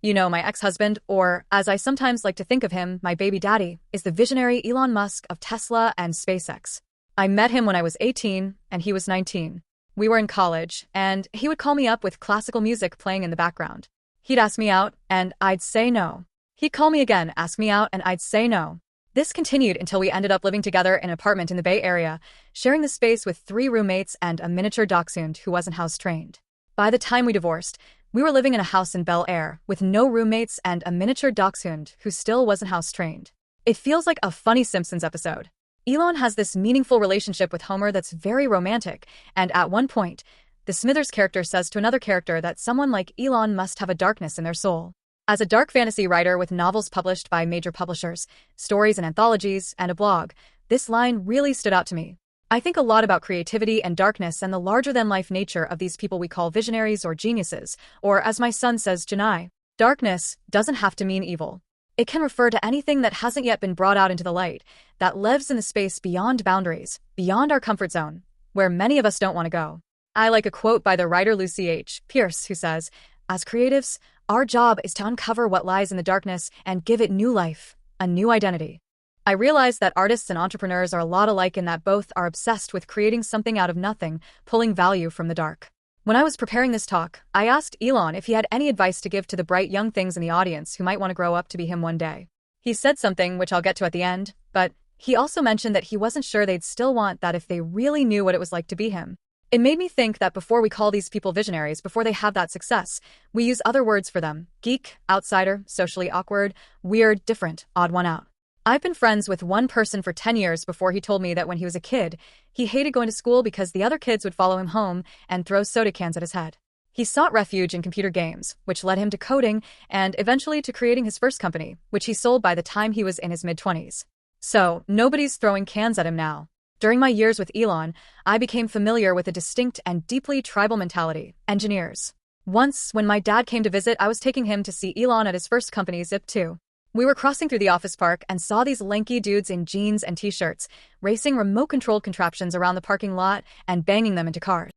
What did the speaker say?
My ex-husband, or as I sometimes like to think of him, my baby daddy, is the visionary Elon Musk of Tesla and SpaceX. I met him when I was 18 and he was 19. We were in college, and he would call me up with classical music playing in the background. He'd ask me out, and I'd say no. He'd call me again, ask me out, and I'd say no. This continued until we ended up living together in an apartment in the Bay Area, sharing the space with 3 roommates and a miniature dachshund who wasn't house-trained. By the time we divorced, we were living in a house in Bel Air with no roommates and a miniature dachshund who still wasn't house-trained. It feels like a funny Simpsons episode. Elon has this meaningful relationship with Homer that's very romantic, and at one point, the Smithers character says to another character that someone like Elon must have a darkness in their soul. As a dark fantasy writer with novels published by major publishers, stories and anthologies, and a blog, this line really stood out to me. I think a lot about creativity and darkness and the larger-than-life nature of these people we call visionaries or geniuses, or as my son says, Janai, darkness doesn't have to mean evil. It can refer to anything that hasn't yet been brought out into the light, that lives in the space beyond boundaries, beyond our comfort zone, where many of us don't want to go. I like a quote by the writer Lucy H. Pierce, who says, "As creatives, our job is to uncover what lies in the darkness and give it new life, a new identity." I realize that artists and entrepreneurs are a lot alike in that both are obsessed with creating something out of nothing, pulling value from the dark. When I was preparing this talk, I asked Elon if he had any advice to give to the bright young things in the audience who might want to grow up to be him one day. He said something which I'll get to at the end, but he also mentioned that he wasn't sure they'd still want that if they really knew what it was like to be him. It made me think that before we call these people visionaries, before they have that success, we use other words for them: geek, outsider, socially awkward, weird, different, odd one out. I've been friends with one person for 10 years before he told me that when he was a kid, he hated going to school because the other kids would follow him home and throw soda cans at his head. He sought refuge in computer games, which led him to coding and eventually to creating his first company, which he sold by the time he was in his mid-20s. So, nobody's throwing cans at him now. During my years with Elon, I became familiar with a distinct and deeply tribal mentality: engineers. Once, when my dad came to visit, I was taking him to see Elon at his first company, Zip2. We were crossing through the office park and saw these lanky dudes in jeans and t-shirts, racing remote-controlled contraptions around the parking lot and banging them into cars.